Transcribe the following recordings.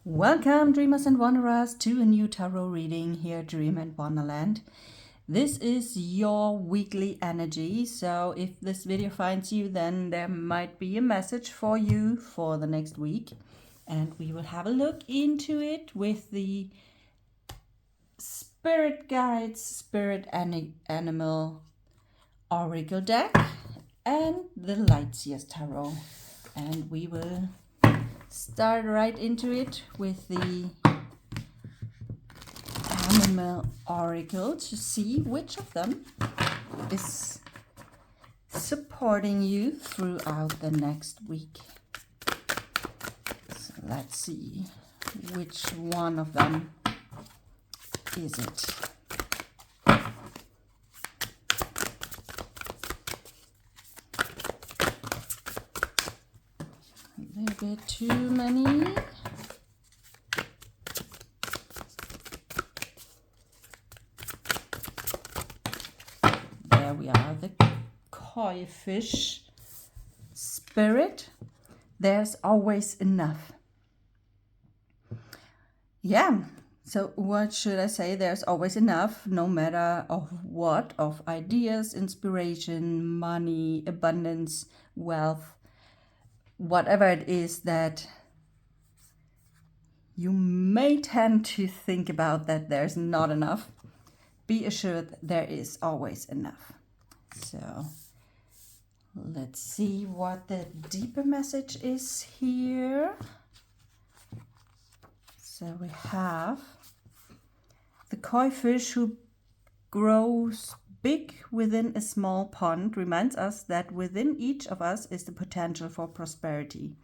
Welcome, dreamers and wanderers, to a new tarot reading here at Dream and Wanderland. This is your weekly energy, so if this video finds you, then there might be a message for you for the next week. And we will have a look into it with the Spirit Guides, Spirit Animal Oracle deck and the Lightseers Tarot. And we will start right into it with the Animal Oracle to see which of them is supporting you throughout the next week. So let's see which one of them is it. A little bit too many. There we are, the koi fish spirit. There's always enough. Yeah, so what should I say? There's always enough, no matter of what, of ideas, inspiration, money, abundance, wealth, whatever it is that you may tend to think about that there's not enough. Be assured there is always enough. So let's see what the deeper message is here. So we have the koi fish who grows big within a small pond reminds us that within each of us is the potential for prosperity.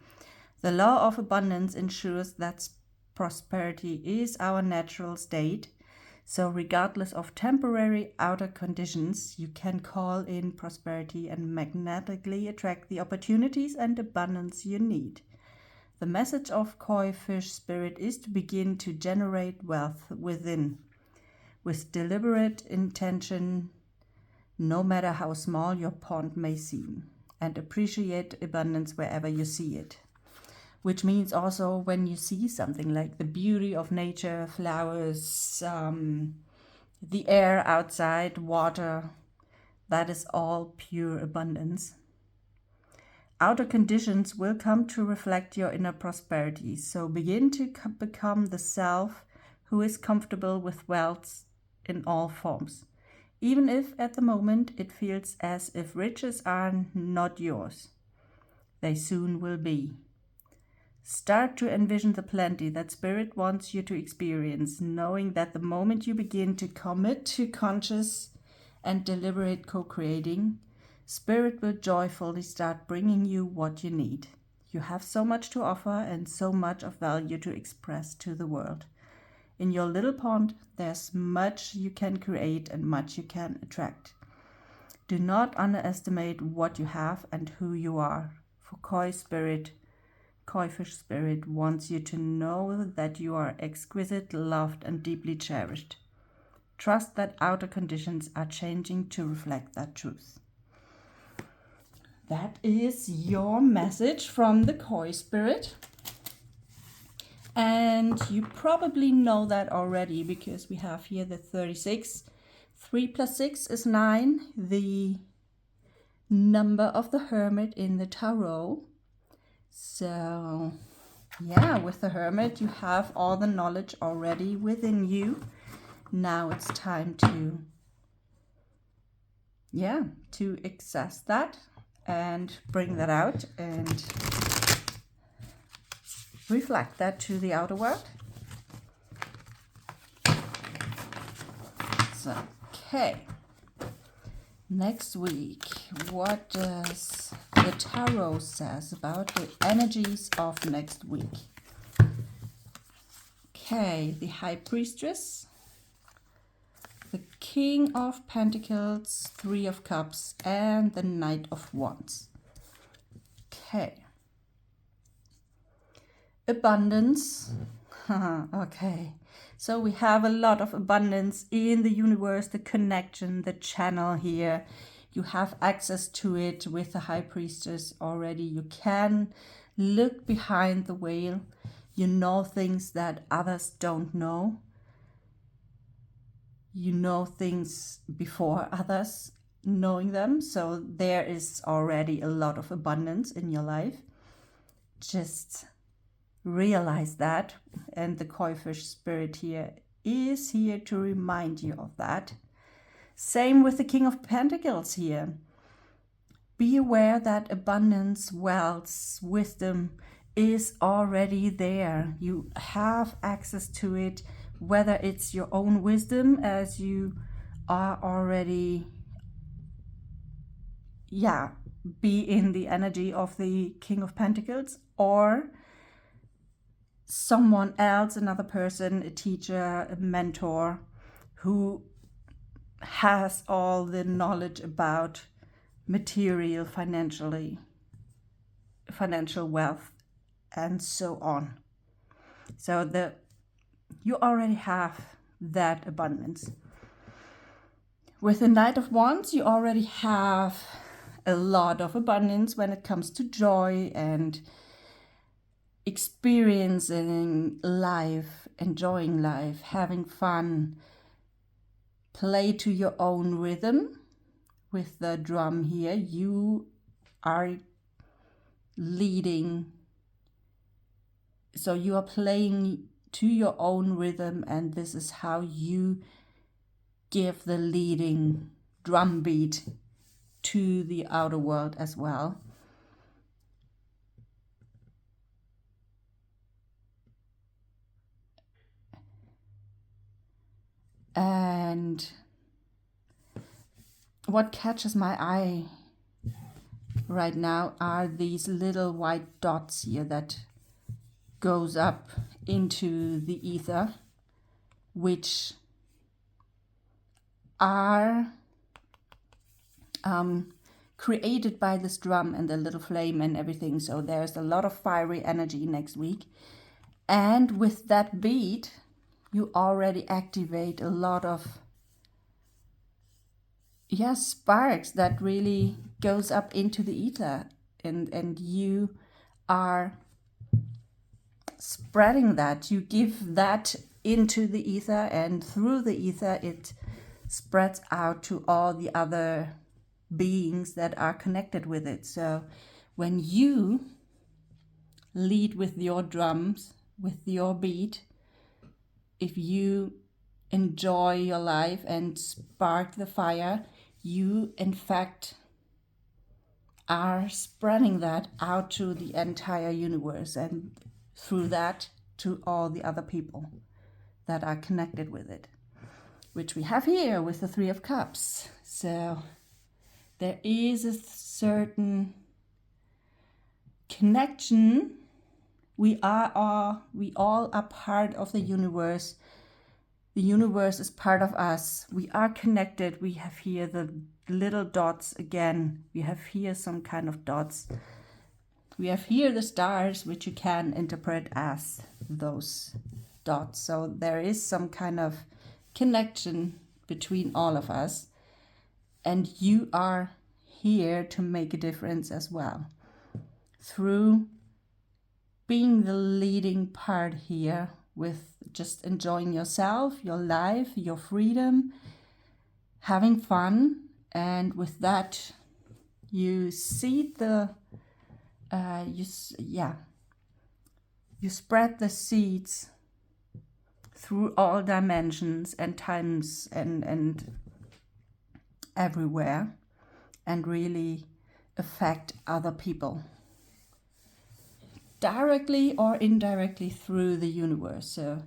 The law of abundance ensures that prosperity is our natural state. So regardless of temporary outer conditions, you can call in prosperity and magnetically attract the opportunities and abundance you need. The message of koi fish spirit is to begin to generate wealth within, with deliberate intention, no matter how small your pond may seem, and appreciate abundance wherever you see it. Which means also when you see something like the beauty of nature, flowers, the air outside, water, that is all pure abundance. Outer conditions will come to reflect your inner prosperity, so begin to become the self who is comfortable with wealth in all forms, even if at the moment it feels as if riches are not yours. They soon will be. Start to envision the plenty that Spirit wants you to experience, knowing that the moment you begin to commit to conscious and deliberate co-creating, Spirit will joyfully start bringing you what you need. You have so much to offer and so much of value to express to the world. In your little pond, there's much you can create and much you can attract. Do not underestimate what you have and who you are, for koi fish spirit wants you to know that you are exquisite, loved, and deeply cherished. Trust that outer conditions are changing to reflect that truth. That is your message from the koi spirit. And you probably know that already because we have here the 36. 3 plus 6 is 9, the number of the hermit in the tarot. So, yeah, with the Hermit, you have all the knowledge already within you. Now it's time to access that and bring that out and reflect that to the outer world. So, okay. Next week, what does the tarot says about the energies of next week? Okay, the High Priestess, the King of Pentacles, 3 of Cups, and the Knight of Wands. Okay. Abundance. Okay. So we have a lot of abundance in the universe, the connection, the channel here. You have access to it with the High Priestess already. You can look behind the veil. You know things that others don't know. You know things before others knowing them. So there is already a lot of abundance in your life. Just realize that. And the koi fish spirit here is here to remind you of that. Same with the King of Pentacles here. Be aware that abundance, wealth, wisdom is already there. You have access to it, whether it's your own wisdom as you are already, be in the energy of the King of Pentacles, or someone else, another person, a teacher, a mentor, who has all the knowledge about material, financial wealth, and so on. So you already have that abundance. With the Knight of Wands, you already have a lot of abundance when it comes to joy and experiencing life, enjoying life, having fun. Play to your own rhythm. With the drum here, you are leading. So you are playing to your own rhythm, and this is how you give the leading drum beat to the outer world as well. And what catches my eye right now are these little white dots here that goes up into the ether, which are created by this drum and the little flame and everything. So there's a lot of fiery energy next week. And with that beat, you already activate a lot of sparks that really goes up into the ether, and you are spreading that. You give that into the ether, and through the ether it spreads out to all the other beings that are connected with it. So when you lead with your drums, with your beat, if you enjoy your life and spark the fire, you in fact are spreading that out to the entire universe, and through that to all the other people that are connected with it, which we have here with the Three of Cups. So there is a certain connection. We all are part of the universe. The universe is part of us. We are connected. We have here the little dots again. We have here some kind of dots. We have here the stars, which you can interpret as those dots. So there is some kind of connection between all of us. And you are here to make a difference as well. Through being the leading part here, with just enjoying yourself, your life, your freedom, having fun, and with that you see you spread the seeds through all dimensions and times and everywhere, and really affect other people, directly or indirectly through the universe. So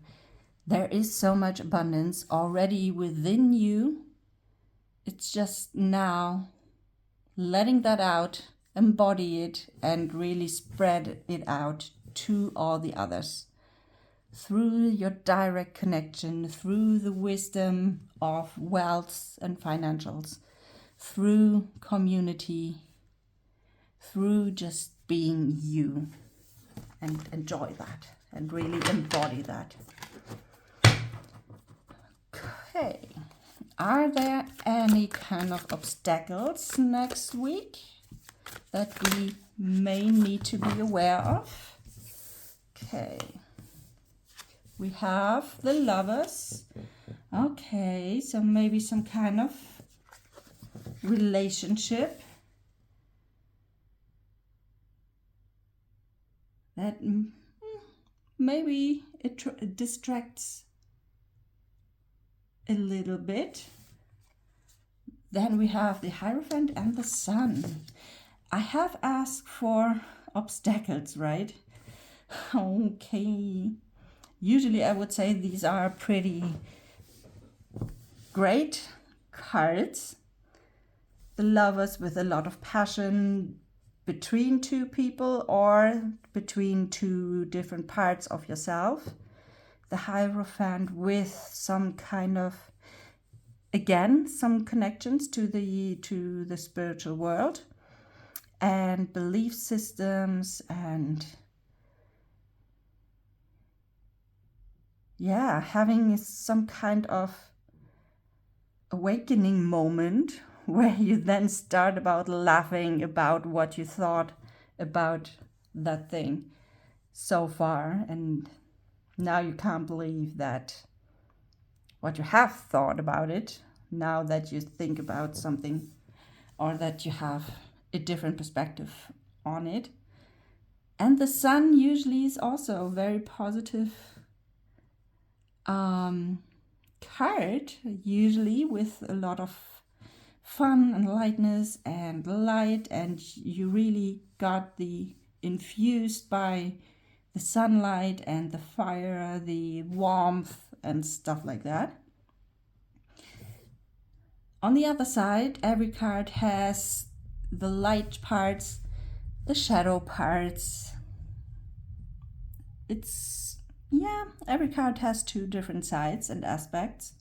there is so much abundance already within you. It's just now letting that out, embody it, and really spread it out to all the others through your direct connection, through the wisdom of wealth and financials, through community, through just being you. And enjoy that and really embody that. Okay, are there any kind of obstacles next week that we may need to be aware of? Okay, we have the Lovers. Okay, so maybe some kind of relationship that maybe it distracts a little bit. Then we have the Hierophant and the Sun. I have asked for obstacles, right? Okay. Usually I would say these are pretty great cards. The Lovers with a lot of passion between two people or between two different parts of yourself. The Hierophant with some kind of, again, some connections to the spiritual world and belief systems, and yeah, having some kind of awakening moment where you then start about laughing about what you thought about that thing so far, and now you can't believe that what you have thought about it, now that you think about something or that you have a different perspective on it. And the Sun usually is also a very positive card, usually with a lot of fun and lightness and light, and you really got the infused by the sunlight and the fire, the warmth and stuff like that. On the other side, every card has the light parts, the shadow parts. Every card has two different sides and aspects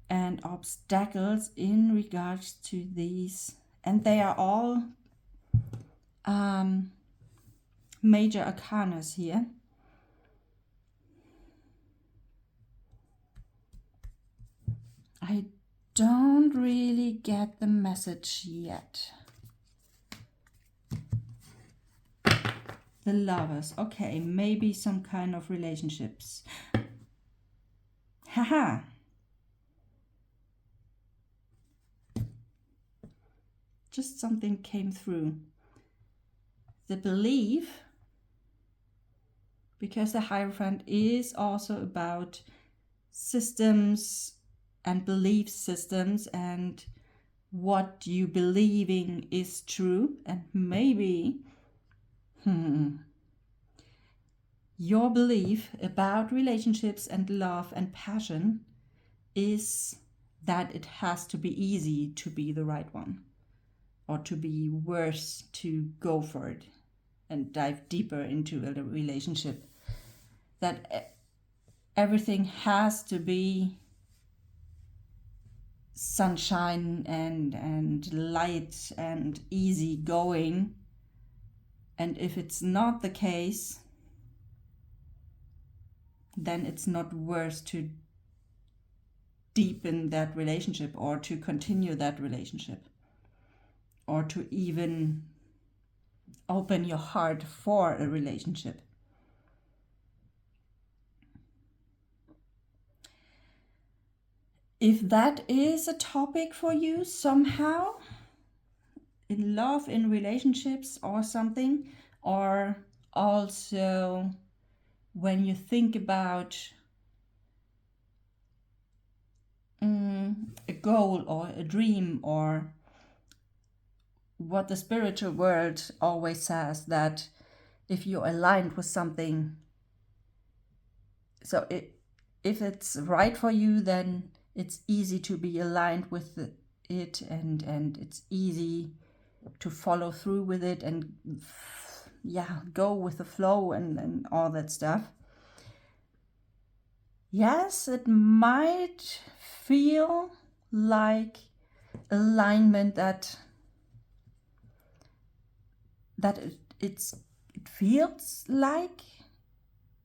and obstacles in regards to these, and they are all major arcanas here. I don't really get the message yet. The Lovers. Okay, maybe some kind of relationships. Haha. Just something came through. The belief, because the Hierophant is also about systems and belief systems and what you believing is true, and maybe your belief about relationships and love and passion is that it has to be easy to be the right one, or to be worse to go for it and dive deeper into a relationship. That everything has to be sunshine and light and easy going. And if it's not the case, then it's not worth to deepen that relationship or to continue that relationship or to even open your heart for a relationship. If that is a topic for you somehow, in love, in relationships or something, or also when you think about a goal or a dream, or what the spiritual world always says, that if you're aligned with something, so if it's right for you, then it's easy to be aligned with it, and it's easy to follow through with it and go with the flow and all that stuff. Yes, it might feel like alignment, that it feels like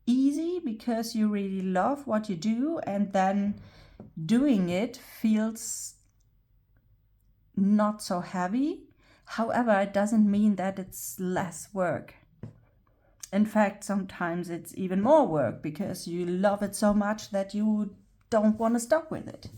easy because you really love what you do, and then doing it feels not so heavy. However, it doesn't mean that it's less work. In fact, sometimes it's even more work because you love it so much that you don't want to stop with it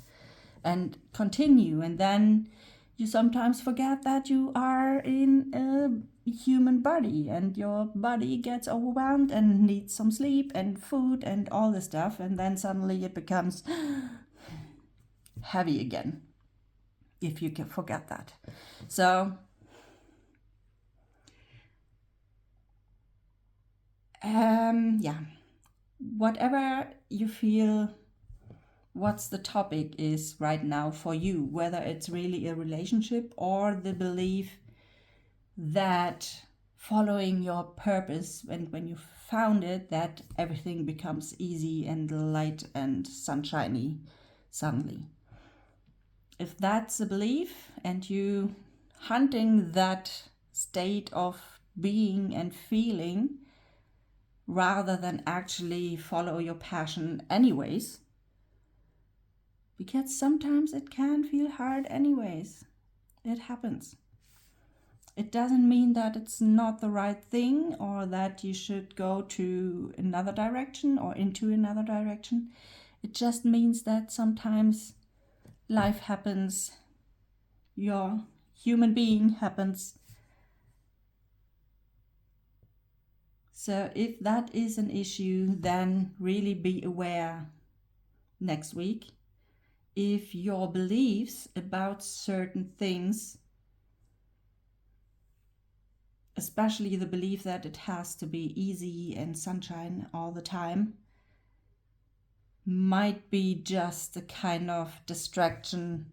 and continue. And then you sometimes forget that you are in a human body and your body gets overwhelmed and needs some sleep and food and all this stuff. And then suddenly it becomes heavy again if you can forget that. So yeah, whatever you feel, what's the topic is right now for you, whether it's really a relationship or the belief that following your purpose, when you found it, that everything becomes easy and light and sunshiny suddenly. If that's a belief and you hunting that state of being and feeling rather than actually follow your passion anyways, because sometimes it can feel hard anyways. It happens. It doesn't mean that it's not the right thing or that you should go to another direction or into another direction. It just means that sometimes life happens, your human being happens. So if that is an issue, then really be aware next week. If your beliefs about certain things, especially the belief that it has to be easy and sunshine all the time, might be just a kind of distraction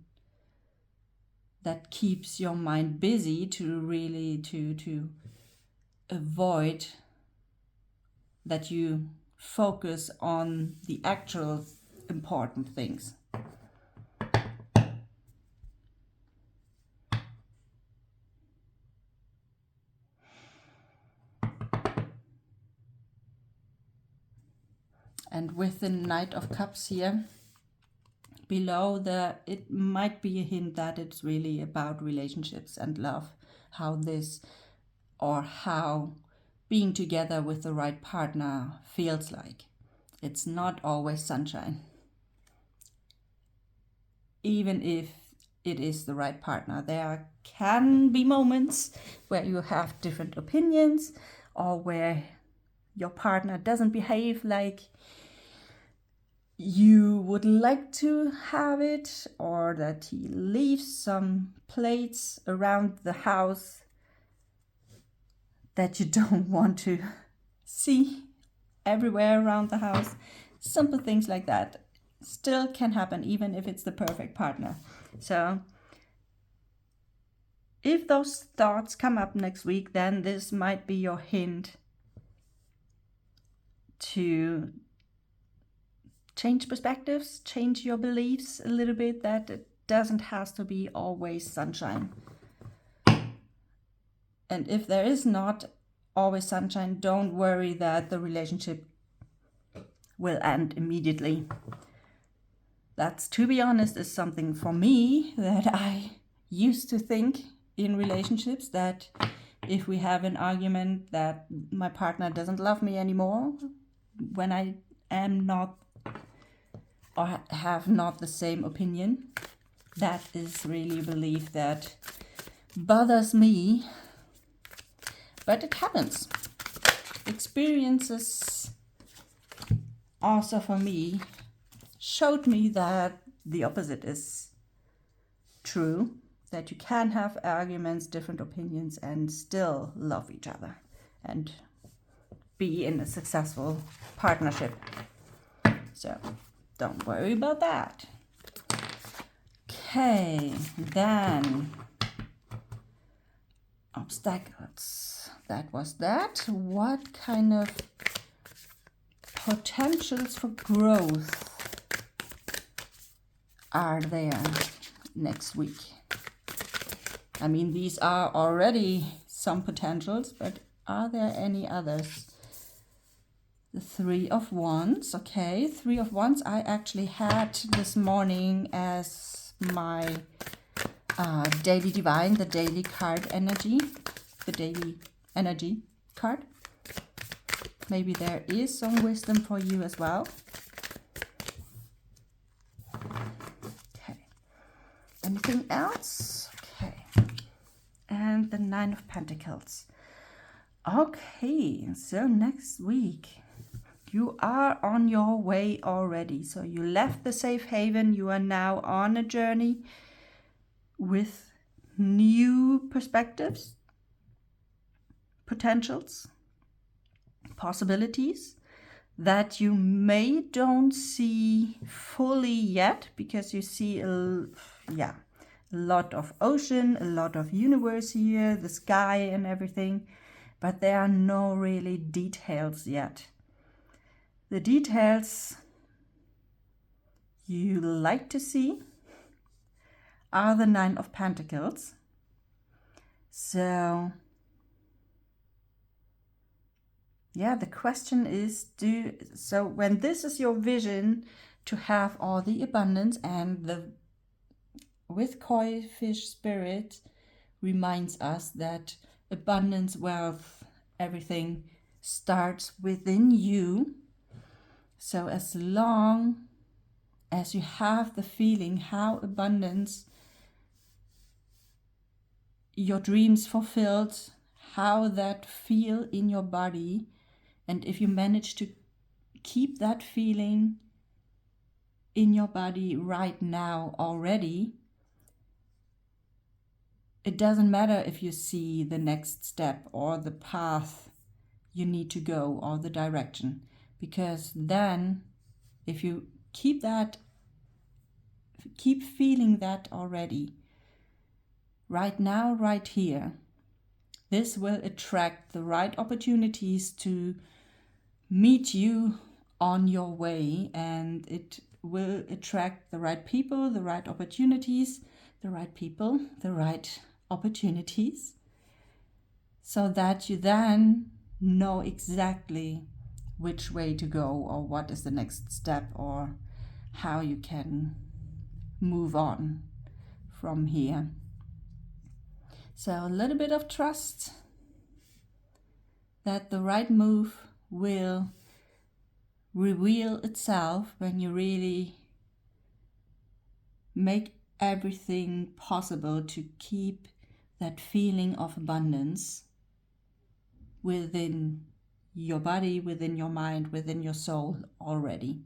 that keeps your mind busy to really to avoid that you focus on the actual important things. And with the Knight of Cups here below, it might be a hint that it's really about relationships and love, how being together with the right partner feels like. It's not always sunshine. Even if it is the right partner, there can be moments where you have different opinions or where your partner doesn't behave like you would like to have it, or that he leaves some plates around the house that you don't want to see everywhere around the house. Simple things like that still can happen even if it's the perfect partner. So if those thoughts come up next week, then this might be your hint to change perspectives, change your beliefs a little bit, that it doesn't have to be always sunshine. And if there is not always sunshine, don't worry that the relationship will end immediately. That's, to be honest, is something for me that I used to think in relationships, that if we have an argument that my partner doesn't love me anymore, when I am not or have not the same opinion, that is really a belief that bothers me. But it happens. Experiences also for me showed me that the opposite is true, that you can have arguments, different opinions, and still love each other and be in a successful partnership. So don't worry about that. Okay, then obstacles. That was that. What kind of potentials for growth are there next week? I mean, these are already some potentials, but are there any others? The Three of Wands. Okay, Three of Wands I actually had this morning as my daily divine, the daily card energy, the daily energy card. Maybe there is some wisdom for you as well. Okay. Anything else? Okay. And the Nine of Pentacles. Okay, so next week you are on your way already. So you left the safe haven. You are now on a journey with new perspectives, potentials, possibilities that you may don't see fully yet, because you see a lot of ocean, a lot of universe here, the sky and everything, but there are no really details yet. The details you like to see are the Nine of Pentacles. So yeah, the question is, so when this is your vision to have all the abundance, and the with koi fish spirit reminds us that abundance, wealth, everything starts within you. So as long as you have the feeling how abundance, your dreams fulfilled, how that feel in your body, and if you manage to keep that feeling in your body right now already, it doesn't matter if you see the next step or the path you need to go or the direction, because then if you keep feeling that already, right now, right here, this will attract the right opportunities to meet you on your way, and it will attract the right people, the right opportunities, the right people, the right opportunities, so that you then know exactly which way to go, or what is the next step, or how you can move on from here. So a little bit of trust that the right move will reveal itself when you really make everything possible to keep that feeling of abundance within your body, within your mind, within your soul already.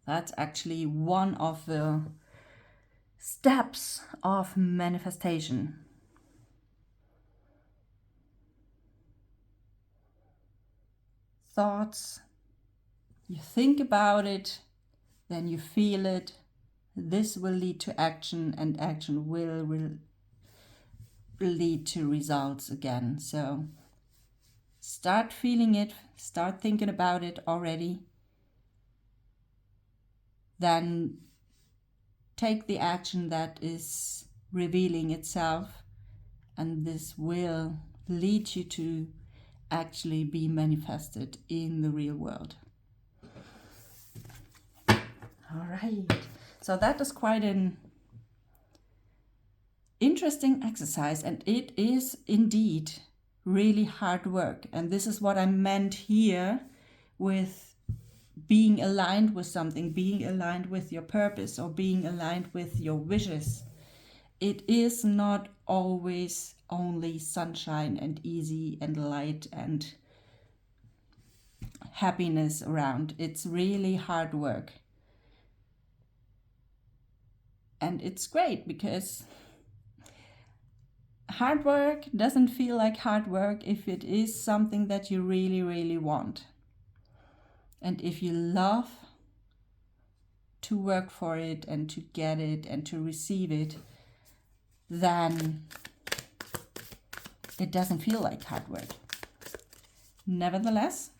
That's actually one of the steps of manifestation. Thoughts, you think about it, then you feel it. This will lead to action, and action will lead to results again. So start feeling it, start thinking about it already. Then take the action that is revealing itself, and this will lead you to actually be manifested in the real world. All right, so that is quite an interesting exercise, and it is indeed really hard work. And this is what I meant here with being aligned with something, being aligned with your purpose, or being aligned with your wishes. It is not always only sunshine and easy and light and happiness around. It's really hard work. And it's great, because hard work doesn't feel like hard work if it is something that you really, really want. And if you love to work for it and to get it and to receive it, then it doesn't feel like hard work. Nevertheless,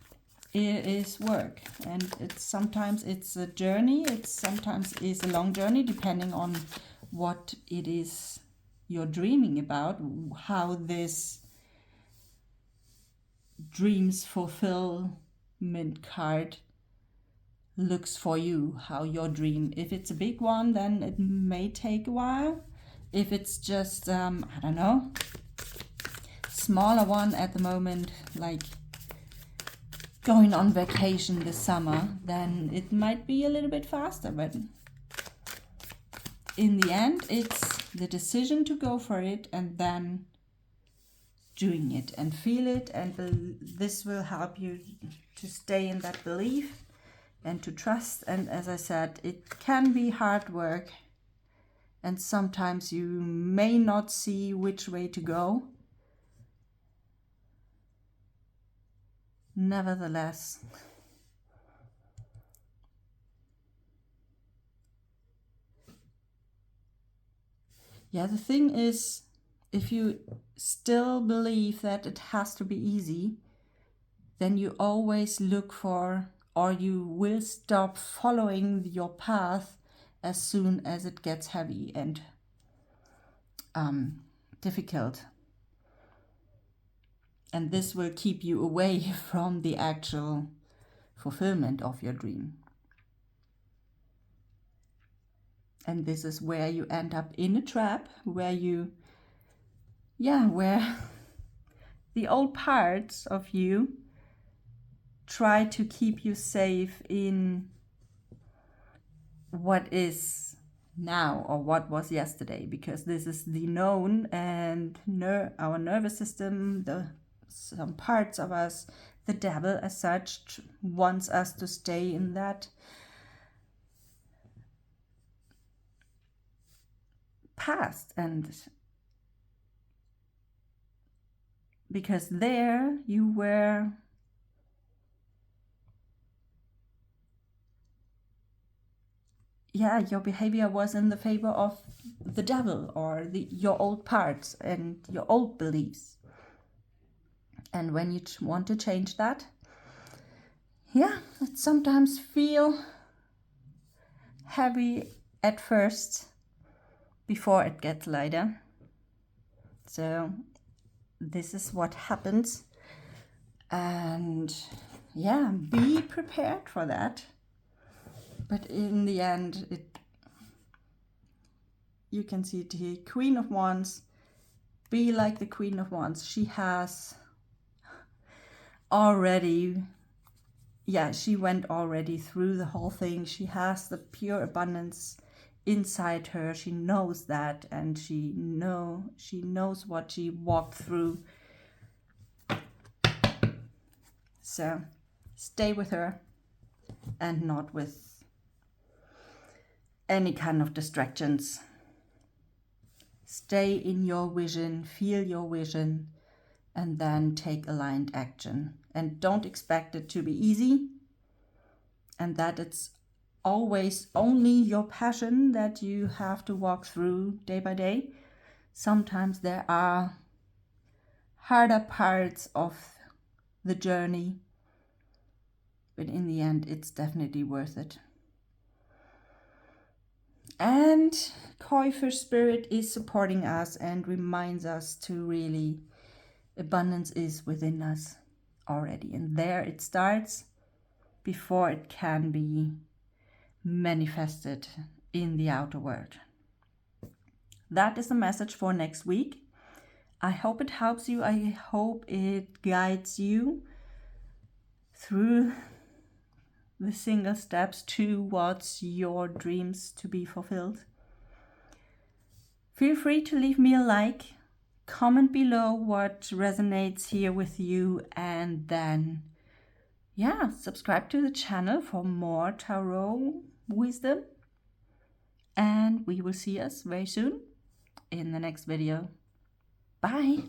it is work, and sometimes it's a journey, sometimes is a long journey, depending on what it is you're dreaming about, how this dreams fulfillment card looks for you, how your dream, if it's a big one, then it may take a while. If it's just I don't know, smaller one at the moment, like going on vacation this summer, then it might be a little bit faster, but in the end, it's the decision to go for it and then doing it and feel it, and this will help you to stay in that belief and to trust. And as I said, it can be hard work, and sometimes you may not see which way to go. Nevertheless, yeah, the thing is, if you still believe that it has to be easy, then you always look for, or you will stop following your path as soon as it gets heavy and difficult. And this will keep you away from the actual fulfillment of your dream. And this is where you end up in a trap, where where the old parts of you try to keep you safe in what is now or what was yesterday, because this is the known, and our nervous system, some parts of us, the devil as such, wants us to stay in that past. And because there you were your behavior was in the favor of the devil or your old parts and your old beliefs. And when you want to change that, it sometimes feel heavy at first before it gets lighter. So this is what happens, and be prepared for that. But in the end, you can see the Queen of Wands. Be like the Queen of Wands. She has already, she went already through the whole thing. She has the pure abundance inside her. She knows that, and she knows what she walked through. So stay with her and not with any kind of distractions. Stay in your vision, feel your vision, and then take aligned action. And don't expect it to be easy, and that it's always only your passion that you have to walk through day by day. Sometimes there are harder parts of the journey, but in the end, it's definitely worth it. And Koi Fish Spirit is supporting us and reminds us to really, abundance is within us already. And there it starts before it can be manifested in the outer world. That is the message for next week. I hope it helps you. I hope it guides you through the single steps towards your dreams to be fulfilled. Feel free to leave me a like, comment below what resonates here with you, and then subscribe to the channel for more tarot wisdom. And we will see us very soon in the next video. Bye.